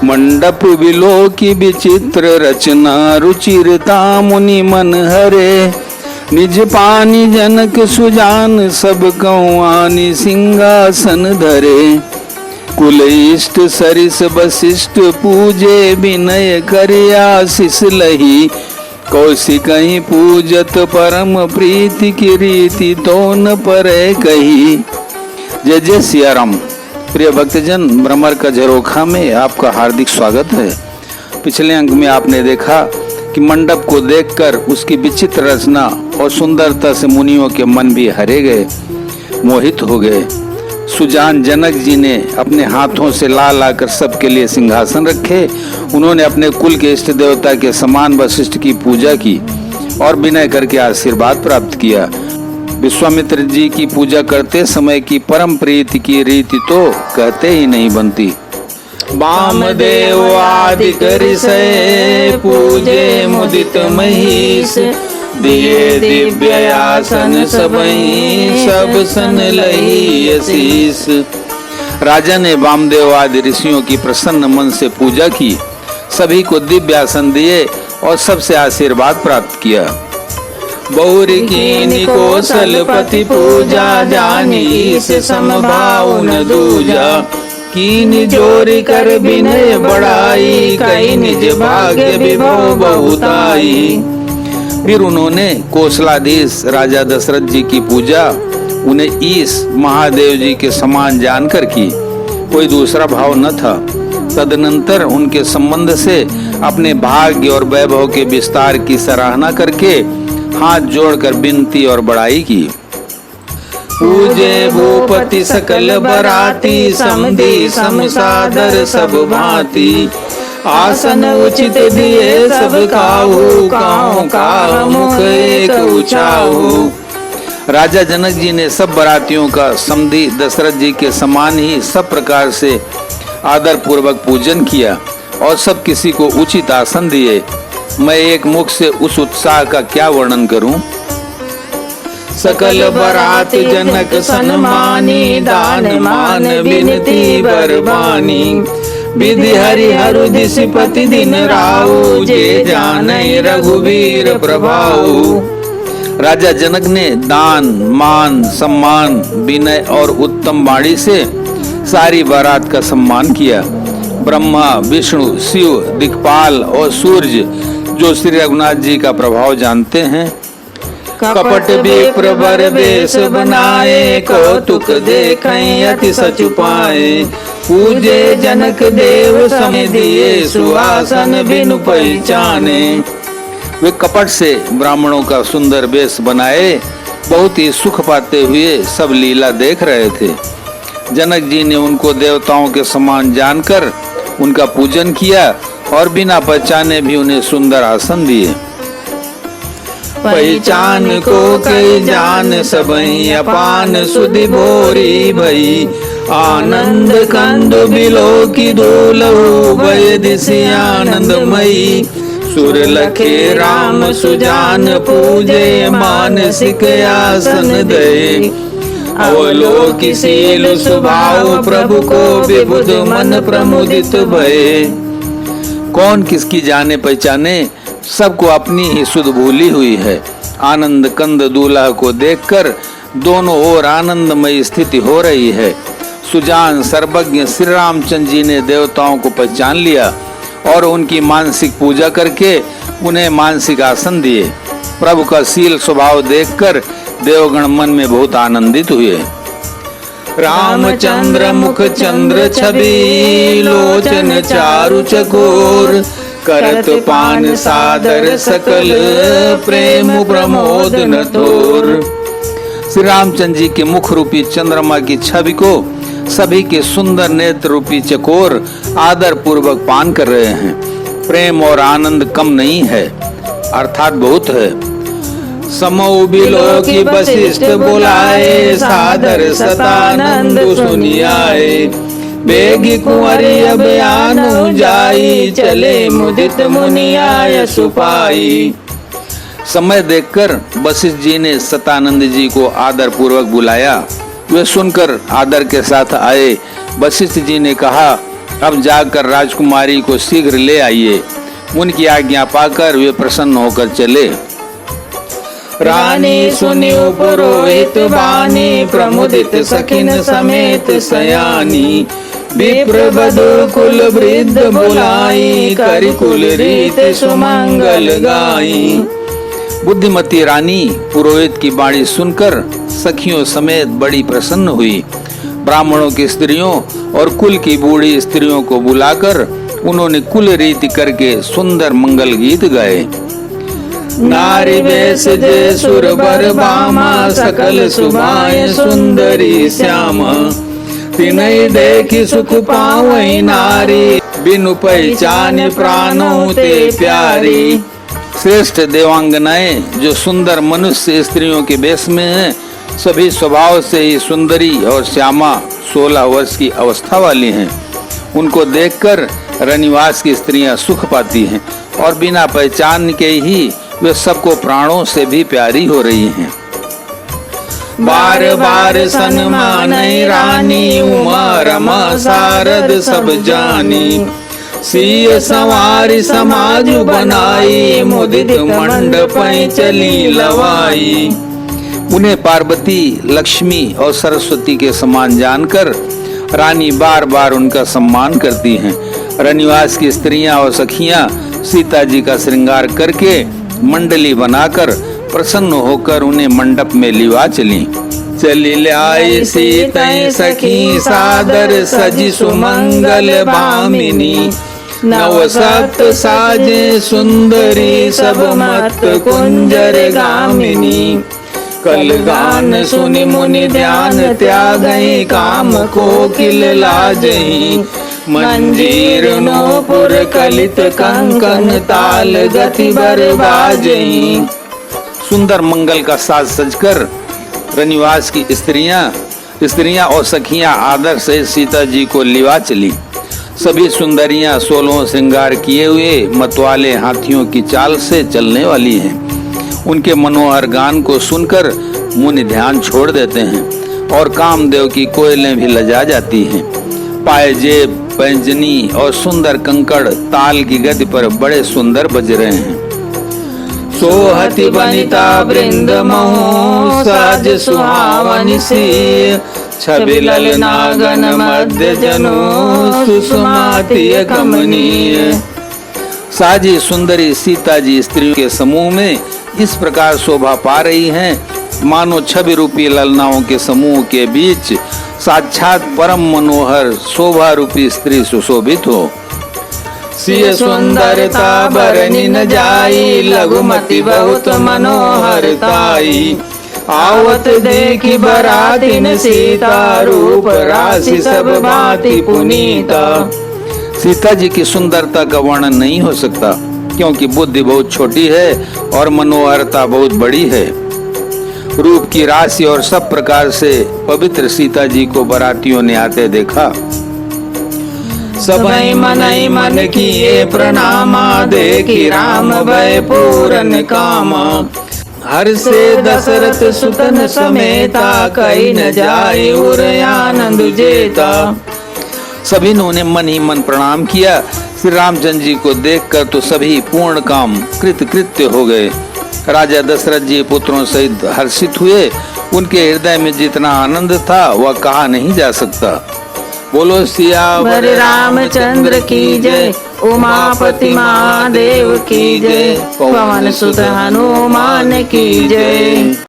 मंडप बिलो की विचित्र रचना, रुचिरता मुनि मन हरे। निज पानी जनक सुजान, सब कौआनी सिंहासन धरे। कुल इष्ट सरिस वशिष्ठ, पूजे विनय करिया शिष लही। कौशिकहि पूजत परम प्रीति, की रीति तो न परे कही। जय जय सिया राम। प्रिय भक्तजन, भ्रमर का झरोखा में आपका हार्दिक स्वागत है। पिछले अंक में आपने देखा कि मंडप को देखकर उसकी विचित्र रचना और सुंदरता से मुनियों के मन भी हरे गए, मोहित हो गए। सुजान जनक जी ने अपने हाथों से ला लाकर सबके लिए सिंहासन रखे। उन्होंने अपने कुल के इष्ट देवता के समान वशिष्ठ की पूजा की और विनय करके आशीर्वाद प्राप्त किया। विश्वामित्र जी की पूजा करते समय की परम प्रीति की रीति तो कहते ही नहीं बनती। वामदेव आदि करिसै, पूजे मुदित महिष। दिए दिव्य आसन सबहि, सब सन लही आशीष। राजा ने वामदेव आदि ऋषियों की प्रसन्न मन से पूजा की, सभी को दिव्य आसन दिए और सबसे आशीर्वाद प्राप्त किया। बहुरी कीनि कौशलपति पूजा, जानी से समभाव न दूजा। कीनि जोरी कर विनय बढ़ाई, कई निज भाग्य विभव बहुताई। फिर उन्होंने कौशलाधीश राजा दशरथ जी की पूजा उन्हें ईश महादेव जी के समान जानकर की, कोई दूसरा भाव न था। तदनंतर उनके संबंध से अपने भाग्य और वैभव के विस्तार की सराहना करके हाथ जोड़कर विनती और बड़ाई की। पूजे भूपति सकल बराती, समधी समसादर सब भांति। आसन उचित दिए सब काहू, काहू का मुख एक उचाहू। राजा जनक जी ने सब बरातियों का समधी दशरथ जी के समान ही सब प्रकार से आदर पूर्वक पूजन किया और सब किसी को उचित आसन दिए। मैं एक मुख से उस उत्साह का क्या वर्णन करूं। सकल बरात जनक सन्मानी, दान मान विनती बरबानी। विधि हरि हरु दिशपति दिन राऊ, जे जाने रघुवीर प्रभाऊ। राजा जनक ने दान मान सम्मान विनय और उत्तम वाणी से सारी बारात का सम्मान किया। ब्रह्मा विष्णु शिव दिक्पाल और सूर्य जो श्री रघुनाथ जी का प्रभाव जानते हैं, कपट विप्र बर वेश बनाए। कौतुक देखें अति सच पाए। पूजे जनक देव समय दिए, सुहासन बिनु पहचाने। वे कपट से ब्राह्मणों का सुंदर वेश बनाए, बहुत ही सुख पाते हुए सब लीला देख रहे थे। जनक जी ने उनको देवताओं के समान जानकर उनका पूजन किया और बिना पहचाने भी उन्हें सुंदर आसन दिए। पहचान को कई जान सबई, अपान सुधि भोरी भई। आनंद कंद बिलो की दूलहु, भय दिशि आनंदमयी। सुर लखे राम सुजान, पूजे मानसिक आसन दे। अवलोकिशील स्वभाव, प्रभु को विबुध मन प्रमुदित भये। कौन किसकी जाने पहचाने, सबको अपनी ही सुध भूली हुई है। आनंद कंद दूल्हा को देखकर दोनों ओर आनंदमयी स्थिति हो रही है। सुजान सर्वज्ञ श्री रामचंद्र जी ने देवताओं को पहचान लिया और उनकी मानसिक पूजा करके उन्हें मानसिक आसन दिए। प्रभु का शील स्वभाव देखकर देवगण मन में बहुत आनंदित हुए। रामचंद्र मुख चंद्र छवि, लोचन चारु चकोर। करत पान सादर सकल, प्रेम प्रमोद न तोर। श्री रामचंद्र जी के मुख रूपी चंद्रमा की छवि को सभी के सुंदर नेत्र रूपी चकोर आदर पूर्वक पान कर रहे हैं। प्रेम और आनंद कम नहीं है, अर्थात बहुत है। समौ बिलो की वशिष्ठ बुलाए, सादर सतानंद सुनियाए। बेगी कुंवरी अभियान जाई, चले मुदित मुनियाय सुपाई। समय देखकर वशिष्ठ जी ने सतानंद जी को आदर पूर्वक बुलाया। वे सुनकर आदर के साथ आए। वशिष्ठ जी ने कहा, अब जाकर राजकुमारी को शीघ्र ले आइए। उनकी आज्ञा पाकर वे प्रसन्न होकर चले। रानी सुनि पुरोहित बानी, प्रमुदित सखिन समेत सयानी। विप्र बधु कुल वृद्ध बुलाई, करि कुल रीत सुमंगल गाई। बुद्धिमती रानी पुरोहित की वाणी सुनकर सखियों समेत बड़ी प्रसन्न हुई। ब्राह्मणों की स्त्रियों और कुल की बूढ़ी स्त्रियों को बुलाकर उन्होंने कुल रीति करके सुंदर मंगल गीत गाए। नारी बेस जे सुर बर बामा, सकल सुभाए सुंदरी श्यामा। तिनहि देखि सुख पावई नारी, बिनु पहचान प्राणों ते प्यारी। श्रेष्ठ देवांगनाएं जो सुंदर मनुष्य स्त्रियों के वेश में हैं, सभी स्वभाव से ही सुंदरी और श्यामा 16 वर्ष की अवस्था वाली हैं। उनको देखकर रनिवास की स्त्रियां सुख पाती हैं और बिना पहचान के ही वे सबको प्राणों से भी प्यारी हो रही हैं। बार बार सन्मान रानी, उमा रमा शारद सब जानी। सिय सवारी समाज बनाई, मुदित मंडप चली लवाई। उन्हें पार्वती, लक्ष्मी और सरस्वती के समान जानकर रानी बार बार उनका सम्मान करती हैं। रनिवास की स्त्रियां और सखियां सीता जी का श्रृंगार करके मंडली बनाकर प्रसन्न होकर उन्हें मंडप में लिवा चली। चली लाई सीता सखी सादर, सजी सुमंगल भामिनी। नव सप्त साजे सुंदरी, सब मत कुंजर गामिनी। कल गान सुनि मुनि ध्यान त्यागई, काम कोकिल लाजई। मंजीर नूपुर कलित कंकन, ताल गति बर बाजई। सुंदर मंगल का साज सजकर रनिवास की स्त्रियां और सखियां आदर से सीता जी को लिवा चली। सभी सुंदरियां 16 श्रृंगार किए हुए मतवाले हाथियों की चाल से चलने वाली हैं। उनके मनोहर गान को सुनकर मुनि ध्यान छोड़ देते हैं और कामदेव की कोयलें भी लजा जाती हैं। पायजेब, पैंजनी और सुंदर कंकड़ ताल की गति पर बड़े सुंदर बज रहे हैं। सोहति बनिता वृंद मोह, साज सुहावनि सी। छवि ललनागन मध्य जनो, सुषमाति कमनीय। साजी सुंदरी सीता जी स्त्रियों के समूह में इस प्रकार शोभा पा रही हैं, मानो छवि रूपी ललनाओं के समूह के बीच साक्षात परम मनोहर शोभा रूपी स्त्री सुशोभित हो। सिय सुंदरता बरनि न जाई, लघुमति बहुत मनोहरताई। आवत देखी बरातिन सीता, रूप राशि सब भांति पुनीता। सीता जी की सुंदरता का वर्णन नहीं हो सकता, क्योंकि बुद्धि बहुत छोटी है और मनोहरता बहुत बड़ी है। रूप की राशि और सब प्रकार से पवित्र सीता जी को बरातियों ने आते देखा। सबई मनई मन किए प्रणामा, देखी राम भय पूरन कामा। हर से दशरथ सुतन समेता, कहीं न जाए उर आनंद जेता। सभी ने मन ही मन प्रणाम किया। श्री रामचंद्र जी को देखकर तो सभी पूर्ण काम कृत्य हो गए। राजा दशरथ जी पुत्रों सहित हर्षित हुए। उनके हृदय में जितना आनंद था वह कहा नहीं जा सकता। बोलो सियावर रामचंद्र की जय, उमापति महादेव की जय, पवन सुत हनुमान की जय।